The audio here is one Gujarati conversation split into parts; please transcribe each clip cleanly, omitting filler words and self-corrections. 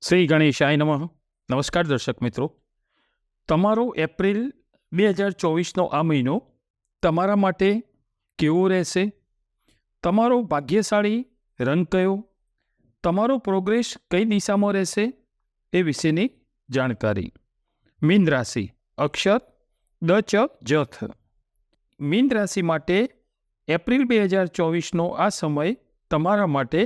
શ્રી ગણેશાય નમઃ. નમસ્કાર દર્શક મિત્રો. તમારો એપ્રિલ 2024નો આ મહિનો તમારા માટે કેવો રહેશે? તમારો ભાગ્યશાળી રંગ કયો? તમારો પ્રોગ્રેસ કઈ દિશામાં રહેશે? એ વિશેની જાણકારી. મીન રાશિ, અક્ષર દ ચ જ થ. મીન રાશિ માટે એપ્રિલ 2024નો આ સમય તમારા માટે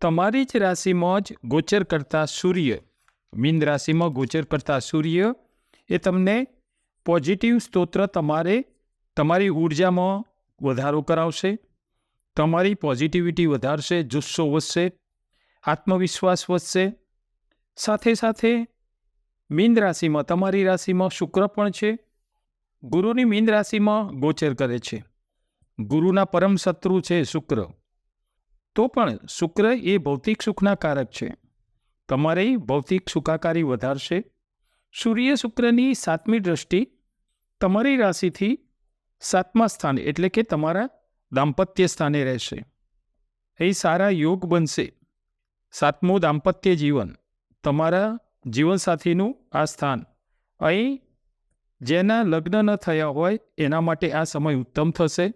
તમારી જ રાશિમાં જ ગોચર કરતા સૂર્ય, મીન રાશિમાં ગોચર કરતા સૂર્ય એ તમને પોઝિટિવ સ્તોત્ર તમારી ઉર્જામાં વધારો કરાવશે, તમારી પોઝિટિવિટી વધારશે, જુસ્સો વધશે, આત્મવિશ્વાસ વધશે. સાથે સાથે મીન રાશિમાં તમારી રાશિમાં શુક્ર પણ છે. ગુરુની મીન રાશિમાં ગોચર કરે છે. ગુરુના પરમ શત્રુ છે શુક્ર. તો પણ શુક્ર એ ભૌતિક સુખના કારક છે. તમારી ભૌતિક સુખાકારી વધારશે. સૂર્ય શુક્રની 7મી દ્રષ્ટિ તમારી રાશિથી 7મા સ્થાને એટલે કે તમારા દાંપત્ય સ્થાને રહેશે. એ સારા યોગ બનશે. 7મું દાંપત્ય જીવન, તમારા જીવનસાથીનું આ સ્થાન. અહીં જેના લગ્ન ન થયા હોય એના માટે આ સમય ઉત્તમ થશે.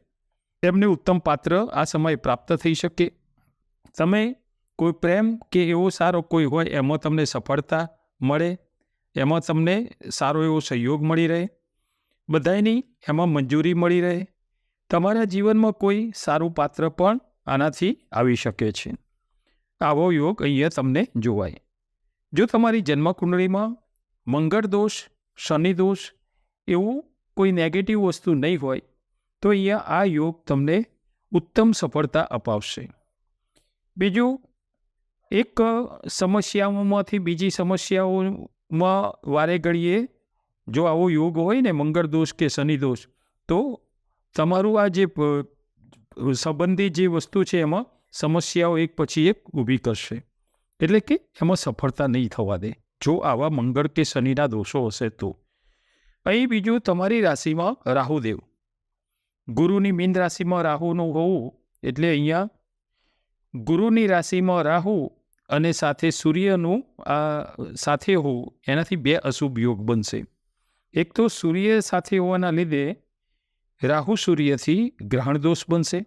તેમને ઉત્તમ પાત્ર આ સમય પ્રાપ્ત થઈ શકે. તમે કોઈ પ્રેમ કે એવો સારો કોઈ હોય એમાં તમને સફળતા મળે, એમાં તમને સારો એવો સહયોગ મળી રહે, બધાયની એમાં મંજૂરી મળી રહે. તમારા જીવનમાં કોઈ સારું પાત્ર પણ આનાથી આવી શકે છે. આવો યોગ અહીંયા તમને જોવાય. જો તમારી જન્મકુંડળીમાં મંગળ દોષ, શનિ દોષ એવું કોઈ નેગેટિવ વસ્તુ નહીં હોય તો અહીંયા આ યોગ તમને ઉત્તમ સફળતા અપાવશે. બીજું, એક સમસ્યાઓમાંથી બીજી સમસ્યાઓમાં વારે ઘડીએ જો આવો યોગ હોય ને મંગળ દોષ કે શનિ દોષ, તો તમારું આ જે સંબંધી જે વસ્તુ છે એમાં સમસ્યાઓ એક પછી એક ઊભી કરશે. એટલે કે એમાં સફળતા નહીં થવા દે જો આવા મંગળ કે શનિના દોષો હશે તો. અહીં બીજું, તમારી રાશિમાં રાહુદેવ, ગુરુની મીન રાશિમાં રાહુનું હોવું એટલે અહીંયા ગુરુની રાશિમાં રાહુ અને સાથે સૂર્યનું સાથે હોવું, એનાથી 2 અશુભ યોગ બનશે. એક તો સૂર્ય સાથે હોવાના લીધે રાહુ સૂર્યથી ગ્રહણ દોષ બનશે,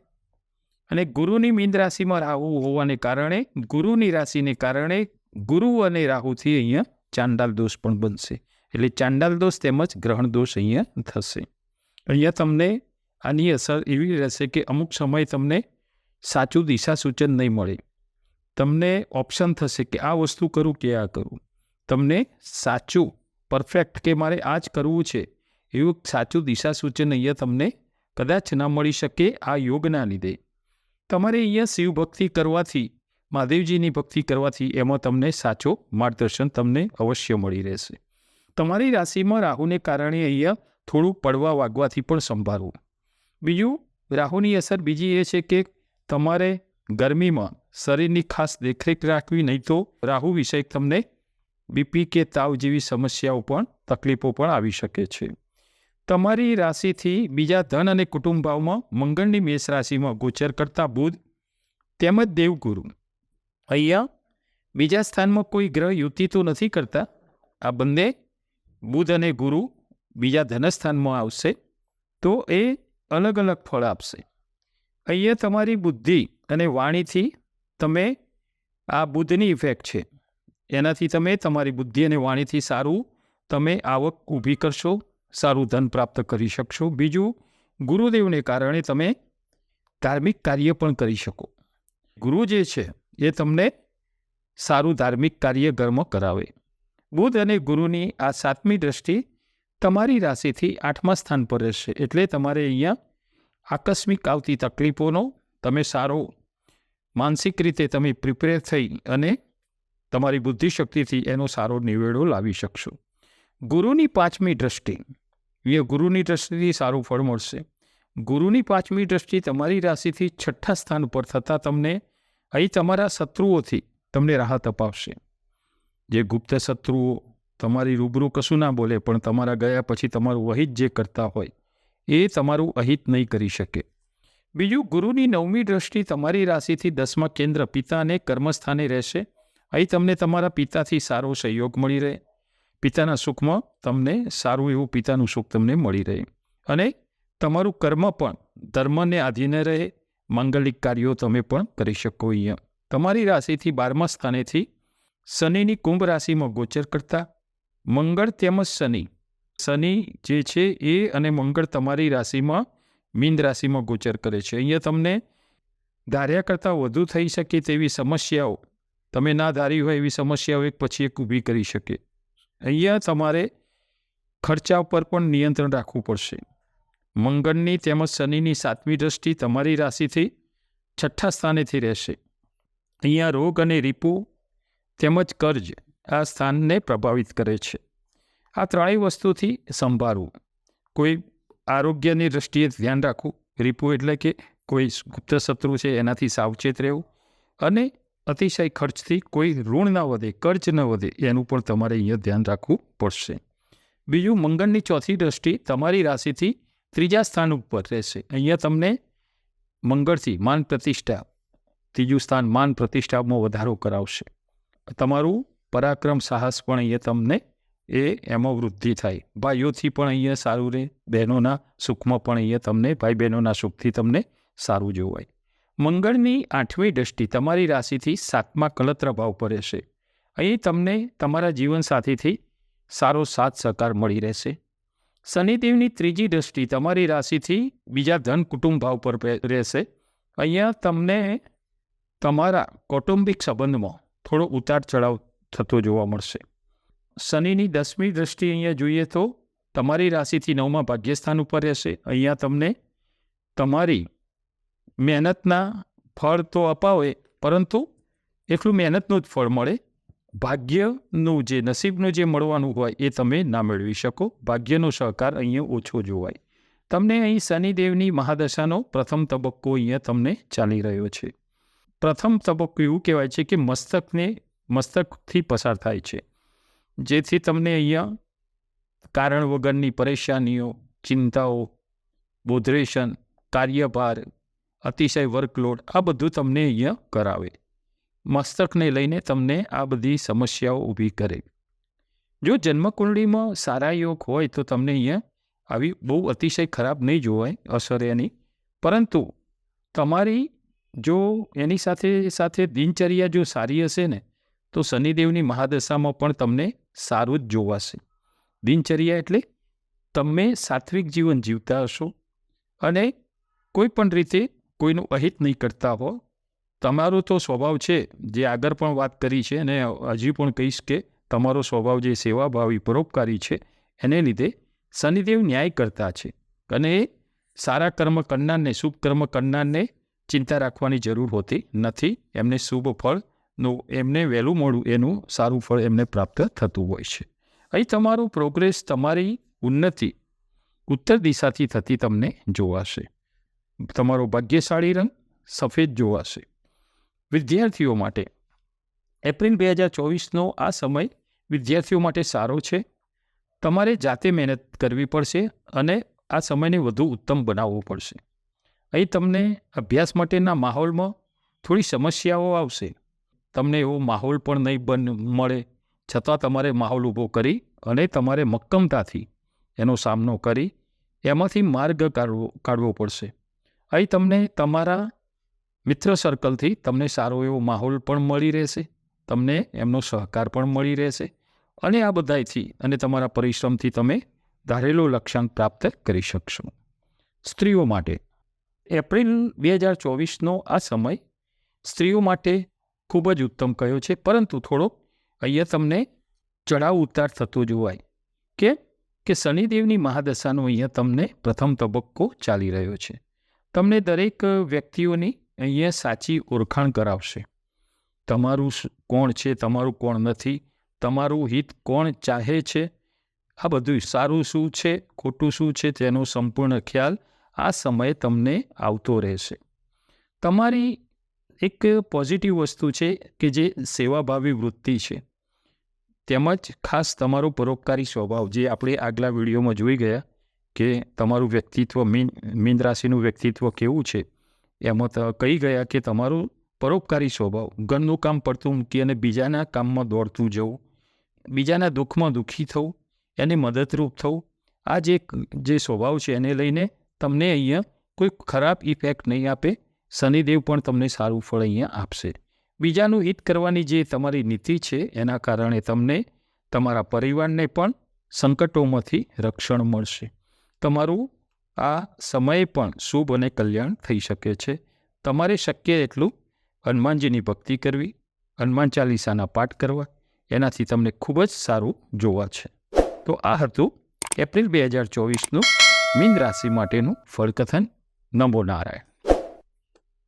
અને ગુરુની મીન રાશિમાં રાહુ હોવાને કારણે ગુરુની રાશિને કારણે ગુરુ અને રાહુથી અહીંયા ચાંડાલ દોષ પણ બનશે. એટલે ચાંડાલ દોષ તેમજ ગ્રહણ દોષ અહીંયા થશે. અહીંયા તમને આની અસર એવી રહેશે કે અમુક સમય તમને સાચું દિશા સૂચન નહીં મળે. તમને ઓપ્શન થશે કે આ વસ્તુ કરું કે આ કરું. તમને સાચું પરફેક્ટ કે મારે આ જ કરવું છે એવું સાચું દિશા સૂચન અહીંયા તમને કદાચ ના મળી શકે આ યોગના લીધે. તમારે અહીંયા શિવ ભક્તિ કરવાથી, મહાદેવજીની ભક્તિ કરવાથી એમાં તમને સાચો માર્ગદર્શન તમને અવશ્ય મળી રહેશે. તમારી રાશિમાં રાહુને કારણે અહીંયા થોડું પડવા વાગવાથી પણ સંભાળવું. બીજું, રાહુની અસર બીજી એ છે કે તમારે ગરમીમાં શરીરની ખાસ દેખરેખ રાખવી, નહીં તો રાહુ વિષય તમને બીપી કે તાવ જેવી સમસ્યાઓ પણ તકલીફો પણ આવી શકે છે. તમારી રાશિથી બીજા ધન અને કુટુંબ ભાવમાં મંગળની મેષ રાશિમાં ગોચર કરતા બુધ તેમજ દેવગુરુ અહીંયા બીજા સ્થાનમાં કોઈ ગ્રહ યુતિ તો નથી કરતા. આ બંને બુધ અને ગુરુ બીજા ધનસ્થાનમાં આવશે તો એ અલગ અલગ ફળ આપશે. અહીંયા તમારી બુદ્ધિ અને વાણીથી તમે આ બુધની ઇફેક્ટ છે એનાથી તમે તમારી બુદ્ધિ અને વાણીથી સારું તમે આવક ઊભી કરશો, સારું ધન પ્રાપ્ત કરી શકશો. બીજું, ગુરુદેવને કારણે તમે ધાર્મિક કાર્ય પણ કરી શકો. ગુરુ જે છે એ તમને સારું ધાર્મિક કાર્ય ઘરમાં કરાવે. બુધ અને ગુરુની આ 7મી દ્રષ્ટિ તમારી રાશિથી 8મા સ્થાન પર રહેશે. એટલે તમારે અહીંયા આકસ્મિક આવતી તકલીફોનો તમે સારો માનસિક રીતે તમે પ્રિપેર થઈ અને તમારી બુદ્ધિશક્તિથી એનો સારો નિવેડો લાવી શકશો. ગુરુની 5મી દ્રષ્ટિ, એ ગુરુની દ્રષ્ટિથી સારું ફળ મળશે. ગુરુની 5મી દ્રષ્ટિ તમારી રાશિથી 6ઠ્ઠા સ્થાન પર થતાં તમને અહીં તમારા શત્રુઓથી તમને રાહત અપાવશે. જે ગુપ્ત શત્રુઓ તમારી રૂબરૂ કશું ના બોલે પણ તમારા ગયા પછી તમારું અહિત જે કરતા હોય એ તમારું અહિત નહીં કરી શકે. બીજું, ગુરુની 9મી દ્રષ્ટિ તમારી રાશિથી 10મા કેન્દ્ર પિતા અને કર્મસ્થાને રહેશે અહીં તમને તમારા પિતાથી સારો સહયોગ મળી રહે. પિતાના સુખમાં તમને સારું એવું પિતાનું સુખ તમને મળી રહે અને તમારું કર્મ પણ ધર્મને આધીને રહે. માંગલિક કાર્યો તમે પણ કરી શકો. અહીંયા તમારી રાશિથી 12મા સ્થાનેથી શનિની કુંભ રાશિમાં ગોચર કરતા મંગળ તેમજ શનિ જે છે એ અને મંગળ તમારી રાશિમાં મીન રાશિમાં ગોચર કરે છે. અહીંયા તમને ધાર્યા કરતાં વધુ થઈ શકે તેવી સમસ્યાઓ, તમે ના ધારી હોય એવી સમસ્યાઓ એક પછી એક ઊભી કરી શકે. અહીંયા તમારે ખર્ચા ઉપર પણ નિયંત્રણ રાખવું પડશે. મંગળની તેમજ શનિની 7મી દ્રષ્ટિ તમારી રાશિથી 6ઠ્ઠા સ્થાનેથી રહેશે. અહીંયા રોગ અને રીપુ તેમજ કર્જ આ સ્થાનને પ્રભાવિત કરે છે. આ ત્રણેય વસ્તુથી સંભાળવું. કોઈ આરોગ્યની દ્રષ્ટિએ ધ્યાન રાખવું. રીપુ એટલે કે કોઈ ગુપ્ત શત્રુ છે એનાથી સાવચેત રહેવું અને અતિશય ખર્ચથી કોઈ ઋણ ન વધે, કર્જ ન વધે એનું પણ તમારે અહીંયા ધ્યાન રાખવું પડશે. બીજું, મંગળની 4થી દ્રષ્ટિ તમારી રાશિથી 3જા સ્થાન ઉપર રહેશે. અહીંયા તમને મંગળથી માન પ્રતિષ્ઠા, 3જું સ્થાન માન પ્રતિષ્ઠામાં વધારો કરાવશે. તમારું પરાક્રમ સાહસ પણ અહીંયા તમને એમાં વૃદ્ધિ થાય. ભાઈઓથી પણ અહીંયા સારું રહે. બહેનોના સુખમાં પણ અહીંયા તમને ભાઈ બહેનોના સુખથી તમને સારું જોવાય. મંગળની 8મી દ્રષ્ટિ તમારી રાશિથી 7મા કલત્ર ભાવ પર રહેશે. અહીં તમને તમારા જીવનસાથીથી સારો સાથ સહકાર મળી રહેશે. શનિદેવની 3જી દ્રષ્ટિ તમારી રાશિથી બીજા ધન કુટુંબ ભાવ પર રહેશે. અહીંયા તમને તમારા કૌટુંબિક સંબંધમાં થોડો ઉતાર ચઢાવ થતો જોવા મળશે. શનિની 10મી દ્રષ્ટિ અહીંયા જોઈએ તો તમારી રાશિથી 9મા ભાગ્યસ્થાન ઉપર રહેશે. અહીંયા તમને તમારી મહેનતના ફળ તો અપાવે, પરંતુ એટલું મહેનતનું જ ફળ મળે. ભાગ્યનું જે નસીબનું જે મળવાનું હોય એ તમે ના મેળવી શકો. ભાગ્યનો સહકાર અહીંયા ઓછો જોવાય. તમને અહીં શનિદેવની મહાદશાનો પ્રથમ તબક્કો અહીંયા તમને ચાલી રહ્યો છે. પ્રથમ તબક્કો એવું કહેવાય છે કે મસ્તકથી પસાર થાય છે, જેથી તમને અહીંયા કારણ વગરની પરેશાનીઓ, ચિંતાઓ, બોધરેશન, કાર્યભાર, અતિશય વર્કલોડ આ બધું તમને અહીંયા કરાવે. મસ્તકને લઈને તમને આ બધી સમસ્યાઓ ઊભી કરે. જો જન્મકુંડળીમાં સારા યોગ હોય તો તમને અહીંયા આવી બહુ અતિશય ખરાબ નહીં જોવાય અસર એની, પરંતુ તમારી જો એની સાથે સાથે દિનચર્યા જો સારી હશે ને તો શનિદેવની મહાદશામાં પણ તમને સારું જ જોવાશે. દિનચર્યા એટલે તમે સાત્વિક જીવન જીવતા હશો અને કોઈ પણ રીતે કોઈનું અહિત નહીં કરતા હો. તમારો તો સ્વભાવ છે, જે આગળ પણ વાત કરી છે અને હજી પણ કહીશ કે તમારો સ્વભાવ જે સેવાભાવી પરોપકારી છે, એને લીધે શનિદેવ ન્યાય કરતા છે અને એ સારા કર્મ કરનારને, શુભ કર્મ કરનારને ચિંતા રાખવાની જરૂર હોતી નથી. એમને શુભ ફળનું એમને વહેલું મોડું એનું સારું ફળ એમને પ્રાપ્ત થતું હોય છે. અહીં તમારું પ્રોગ્રેસ, તમારી ઉન્નતિ ઉત્તર દિશાથી થતી તમને જોવાશે. તમારો ભાગ્યશાળી રંગ સફેદ જોવાશે. વિદ્યાર્થીઓ માટે એપ્રિલ 2024નો આ સમય વિદ્યાર્થીઓ માટે સારો છે. તમારે જાતે મહેનત કરવી પડશે અને આ સમયને વધુ ઉત્તમ બનાવવો પડશે. અહીં તમને અભ્યાસ માટેના માહોલમાં થોડી સમસ્યાઓ આવશે. તમને એવો માહોલ પણ નહીં મળે, છતાં તમારે માહોલ ઊભો કરી અને તમારે મક્કમતાથી એનો સામનો કરી એમાંથી માર્ગ કાઢવો પડશે. અહીં તમને તમારા મિત્ર સર્કલથી તમને સારો એવો માહોલ પણ મળી રહેશે, તમને એમનો સહકાર પણ મળી રહેશે અને આ બધાથી અને તમારા પરિશ્રમથી તમે ધારેલો લક્ષ્યાંક પ્રાપ્ત કરી શકશો. સ્ત્રીઓ માટે એપ્રિલ 2024નો આ સમય સ્ત્રીઓ માટે ખૂબ જ ઉત્તમ કયો છે, પરંતુ થોડોક અહીંયા તમને ચડાવ ઉતાર થતો જોવાય કે શનિદેવની મહાદશાનો અહીંયા તમને પ્રથમ તબક્કો ચાલી રહ્યો છે. તમને દરેક વ્યક્તિઓની અહીંયા સાચી ઓળખાણ કરાવશે. તમારું કોણ છે, તમારું કોણ નથી, તમારું હિત કોણ ચાહે છે, આ બધું સારું શું છે, ખોટું શું છે તેનો સંપૂર્ણ ખ્યાલ આ સમયે તમને આવતો રહેશે. તમારી એક પોઝિટિવ વસ્તુ છે કે જે સેવાભાવી વૃત્તિ છે, તેમજ ખાસ તમારો પરોપકારી સ્વભાવ, જે આપણે આગલા વિડીયોમાં જોઈ ગયા કે તમારું વ્યક્તિત્વ મીન રાશિનું વ્યક્તિત્વ કેવું છે, એમાં કહી ગયા કે તમારું પરોપકારી સ્વભાવ, ઘરનું કામ પડતું મૂકી અને બીજાના કામમાં દોડતું જવું, બીજાના દુઃખમાં દુઃખી થવું, એને મદદરૂપ થવું, આ જે સ્વભાવ છે એને લઈને તમને અહીંયા કોઈ ખરાબ ઇફેક્ટ નહીં આપે. શનિદેવ પણ તમને સારું ફળ અહીંયા આપશે. બીજાનું હિત કરવાની જે તમારી નીતિ છે એના કારણે તમને તમારા પરિવારને પણ સંકટોમાંથી રક્ષણ મળશે. તમારું આ સમયે પણ શુભ અને કલ્યાણ થઈ શકે છે. તમારે શક્ય એટલું હનુમાનજીની ભક્તિ કરવી, હનુમાન ચાલીસાના પાઠ કરવા, એનાથી તમને ખૂબ જ સારું જોવા છે. તો આ હતું એપ્રિલ 2024નું મીન રાશિ માટેનું ફળકથન. નમો નારાયણ.